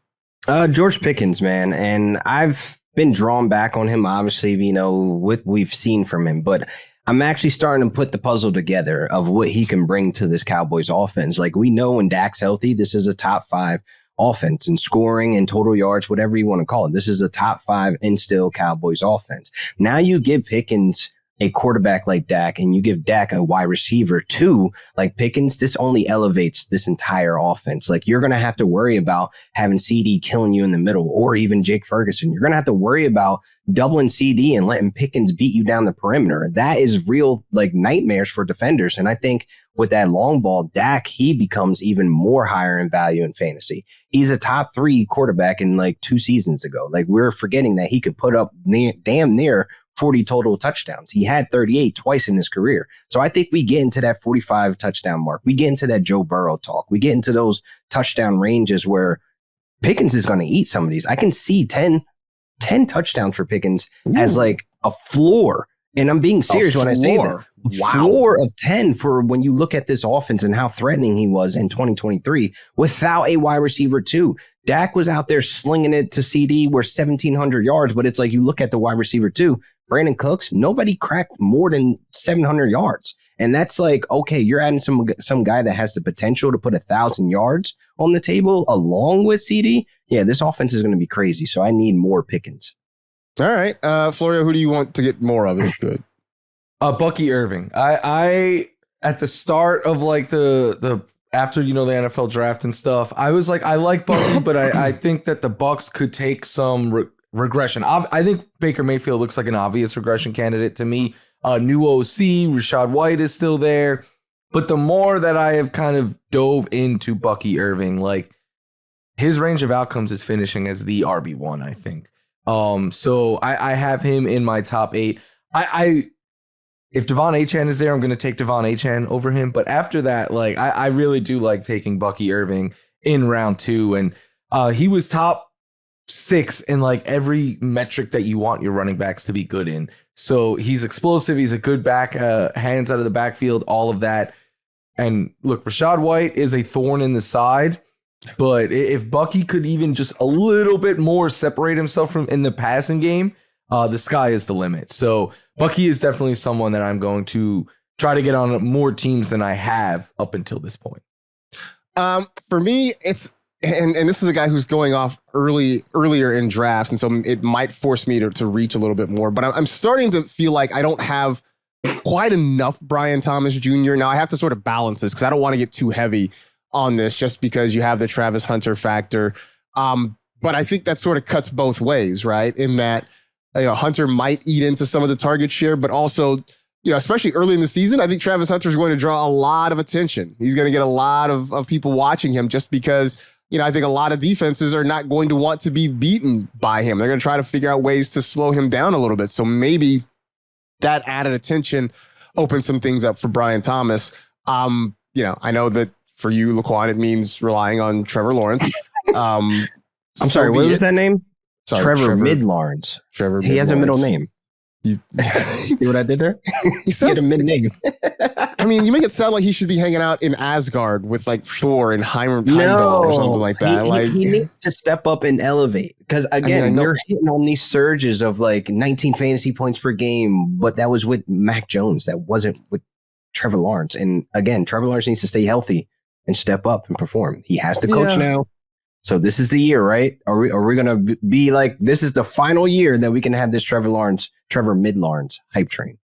George Pickens, man. And I've been drawn back on him, obviously, with we've seen from him. But I'm actually starting to put the puzzle together of what he can bring to this Cowboys offense. Like, we know when Dak's healthy, this is a top 5 offense in scoring and total yards, whatever you want to call it. This is a top 5 instill Cowboys offense. Now you give Pickens a quarterback like Dak and you give Dak a wide receiver too, like Pickens, this only elevates this entire offense. Like, you're going to have to worry about having CD killing you in the middle, or even Jake Ferguson. You're going to have to worry about doubling CD and letting Pickens beat you down the perimeter. That is real nightmares for defenders. And I think with that long ball, Dak, he becomes even more higher in value in fantasy. He's a top 3 quarterback in 2 seasons ago. We're forgetting that he could put up damn near 40 total touchdowns. He had 38 twice in his career. So I think we get into that 45 touchdown mark. We get into that Joe Burrow talk. We get into those touchdown ranges where Pickens is going to eat some of these. I can see 10 touchdowns for Pickens as a floor. And I'm being serious when I say that. Floor of 10 for when you look at this offense and how threatening he was in 2023 without a wide receiver too. Dak was out there slinging it to CD, where 1,700 yards, but it's you look at the wide receiver too. Brandon Cooks, nobody cracked more than 700 yards. And that's okay, you're adding some guy that has the potential to put 1,000 yards on the table along with CD. Yeah, this offense is going to be crazy. So I need more Pickens. All right. Florio, who do you want to get more of if you could? Bucky Irving. I at the start of the after the NFL draft and stuff, I was I like Bucky, but I think that the Bucs could take some regression. I think Baker Mayfield looks like an obvious regression candidate to me. New OC, Rashad White is still there. But the more that I have kind of dove into Bucky Irving, his range of outcomes is finishing as the RB1, I think. So I have him in my top 8. If Devon Achane is there, I'm going to take Devon Achane over him. But after that, I really do like taking Bucky Irving in round 2. And he was top 6 in every metric that you want your running backs to be good in. So he's explosive. He's a good back, hands out of the backfield, all of that. And look, Rashad White is a thorn in the side. But if Bucky could even just a little bit more separate himself from in the passing game, the sky is the limit. So Bucky is definitely someone that I'm going to try to get on more teams than I have up until this point. For me, it's and this is a guy who's going off earlier in drafts, and so it might force me to reach a little bit more. But I'm starting to feel like I don't have quite enough Brian Thomas Jr. Now I have to sort of balance this because I don't want to get too heavy on this just because you have the Travis Hunter factor. But I think that sort of cuts both ways, right? In that, Hunter might eat into some of the target share, but also, especially early in the season, I think Travis Hunter is going to draw a lot of attention. He's going to get a lot of people watching him just because, I think a lot of defenses are not going to want to be beaten by him. They're going to try to figure out ways to slow him down a little bit. So maybe that added attention opens some things up for Brian Thomas. I know that for you, LaQuan, it means relying on Trevor Lawrence. I'm sorry, what was that name? Sorry, Trevor Mid-Lawrence. Trevor. He has a middle name. You see what I did there? He had a mid name. I mean, you make it sound like he should be hanging out in Asgard with like Thor and Heimdall or something like that. He needs to step up and elevate because again, we're hitting on these surges of like 19 fantasy points per game, but that was with Mac Jones. That wasn't with Trevor Lawrence. And again, Trevor Lawrence needs to stay healthy and step up and perform. He has to coach now. So this is the year, right? Are we going to be like, this is the final year that we can have this Trevor Mid-Lawrence hype train?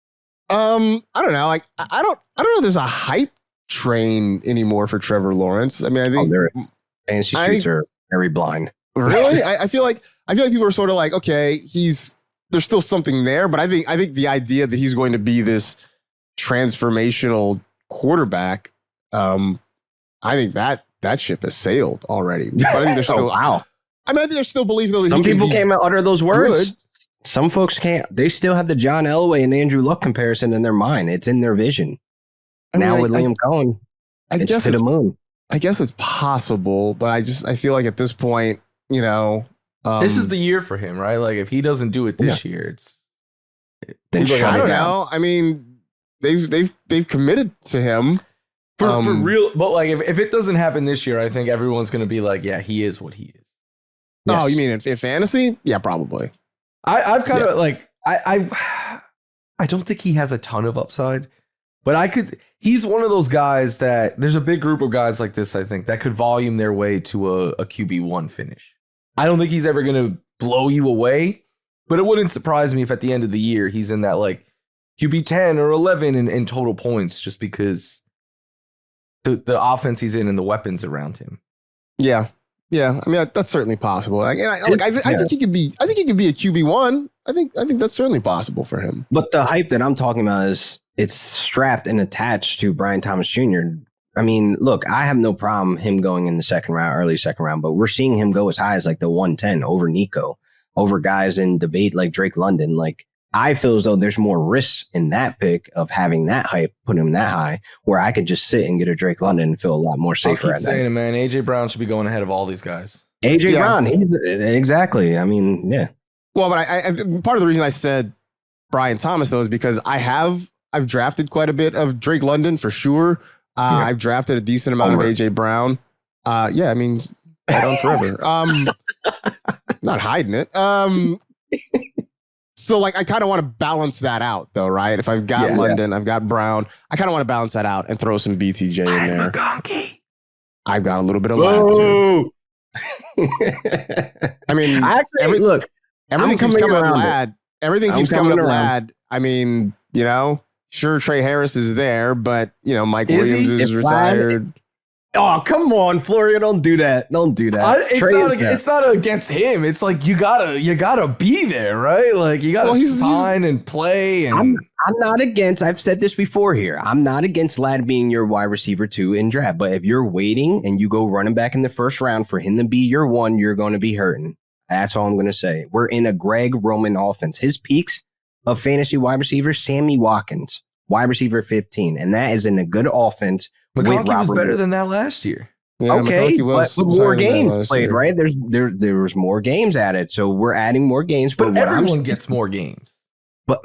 I don't know. Like, I don't know if there's a hype train anymore for Trevor Lawrence. I mean, I think fantasy streets are very blind. Really? I feel like people are sort of like, okay, there's still something there, but I think the idea that he's going to be this transformational quarterback, I think that ship has sailed already. But I think there's still wow. I mean, I think there's still belief though that some people can't utter those words. Good. Some folks can't. They still have the John Elway and Andrew Luck comparison in their mind. It's in their vision. With Liam Cohen, it's to the moon. I guess it's possible, but I feel like at this point, this is the year for him, right? Like if he doesn't do it this year, I don't know. I mean, they've committed to him for real. But like if it doesn't happen this year, I think everyone's going to be like, yeah, he is what he is. Yes. Oh, you mean in fantasy? Yeah, probably. I've kind of like I don't think he has a ton of upside, but he's one of those guys that there's a big group of guys like this, I think, that could volume their way to a QB1 finish. I don't think he's ever going to blow you away, but it wouldn't surprise me if at the end of the year he's in that like QB10 or 11 in total points just because the offense he's in and the weapons around him. Yeah. Yeah, I mean that's certainly possible. I think he could be. I think he could be a QB1. I think that's certainly possible for him. But the hype that I'm talking about is it's strapped and attached to Brian Thomas Jr. I mean, look, I have no problem him going in the second round, early second round, but we're seeing him go as high as like the 110 over Nico, over guys in debate like Drake London. Like I feel as though there's more risks in that pick of having that hype, put him that high, where I could just sit and get a Drake London and feel a lot more safer. I keep saying it, man. AJ Brown should be going ahead of all these guys. AJ Brown, exactly. I mean, yeah. Well, but I part of the reason I said Brian Thomas though is because I've drafted quite a bit of Drake London for sure. I've drafted a decent amount of AJ Brown. I mean, on forever. Not hiding it. So, like, I kind of want to balance that out, though, right? If I've got London, I've got Brown. I kind of want to balance that out and throw some BTJ in there. McConkey. I've got a little bit of Lad, too. I mean, everything keeps coming up Lad. Everything keeps coming up Lad. I mean, sure, Trey Harris is there, but, Mike Williams is retired. Oh, come on, Florio! Don't do that. Don't do that. It's not against him. It's like you gotta be there, right? Like you gotta sign and play. And I'm not against. I've said this before here. I'm not against Lad being your wide receiver 2 in draft. But if you're waiting and you go running back in the first round for him to be your 1, you're going to be hurting. That's all I'm going to say. We're in a Greg Roman offense. His peaks of fantasy wide receivers: Sammy Watkins, wide receiver 15, and that is in a good offense. McConkey was better than that last year. Yeah, okay, but more games played, right? There was more games added, so we're adding more games. But everyone gets more games. But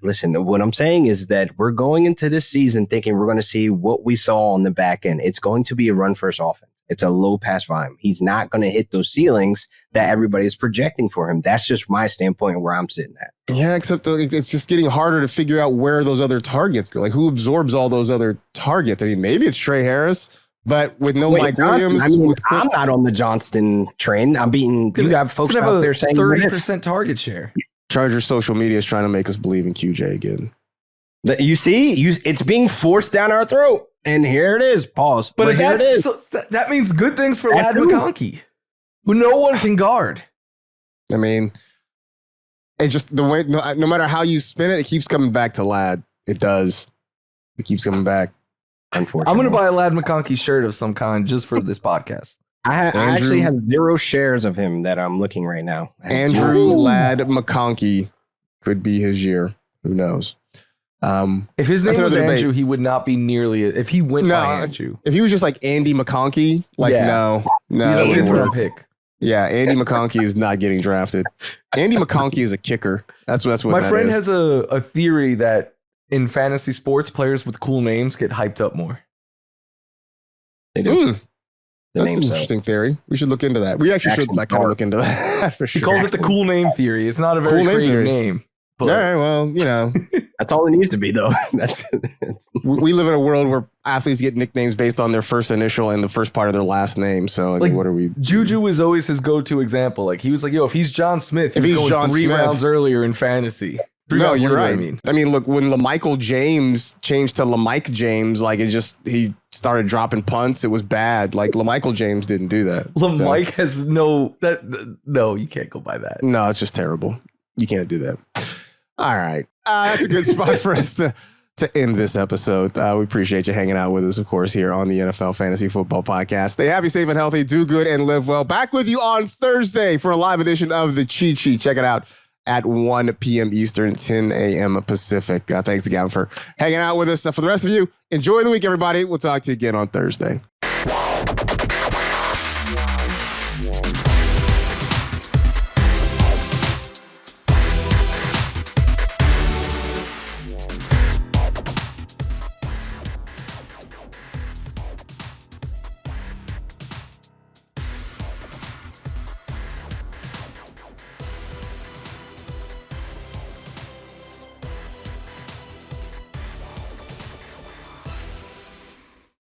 listen, what I'm saying is that we're going into this season thinking we're going to see what we saw on the back end. It's going to be a run-first offense. It's a low pass volume. He's not going to hit those ceilings that everybody is projecting for him. That's just my standpoint where I'm sitting at. Yeah, except it's just getting harder to figure out where those other targets go. Like, who absorbs all those other targets? I mean, maybe it's Trey Harris, but with Mike Williams. I mean, I'm not on the Johnston train. You got folks out there saying 30% target share. Chargers social media is trying to make us believe in QJ again. You see, it's being forced down our throat. And here it is. Pause. But here it is. So that means good things for Lad McConkey, who no one can guard. I mean, it's just the way, no matter how you spin it, it keeps coming back to Lad. It does. It keeps coming back. Unfortunately. I'm going to buy a Lad McConkey shirt of some kind just for this podcast. I actually have 0 shares of him that I'm looking right now. Andrew Ladd McConkey could be his year. Who knows? If his name was Andrew, he would not be nearly. If he went by Andrew, if he was just like Andy McConkey, no, he's a fifth-round pick. Yeah, Andy McConkey is not getting drafted. Andy McConkey is a kicker. That's what. My friend has a theory that in fantasy sports, players with cool names get hyped up more. They do. That's an interesting theory. We should look into that. We actually should kind of look into that for sure. He calls it the cool name theory. It's not a very creative name. All right, well, that's all it needs to be, though. We live in a world where athletes get nicknames based on their first initial and the first part of their last name. So, what are we? Juju is always his go-to example. Like, he was like, "Yo, if he's John Smith, he's going John 3 Smith. Rounds earlier in fantasy." No, you're right. I mean, look, when LaMichael James changed to LaMike James, like he started dropping punts. It was bad. Like LaMichael James didn't do that. LaMike has no, you can't go by that. No, it's just terrible. You can't do that. All right. That's a good spot for us to end this episode. We appreciate you hanging out with us, of course, here on the NFL Fantasy Football Podcast. Stay happy, safe, and healthy. Do good and live well. Back with you on Thursday for a live edition of the Cheat Sheet. Check it out at 1 p.m. Eastern, 10 a.m. Pacific. Thanks to Gavin for hanging out with us. For the rest of you, enjoy the week, everybody. We'll talk to you again on Thursday.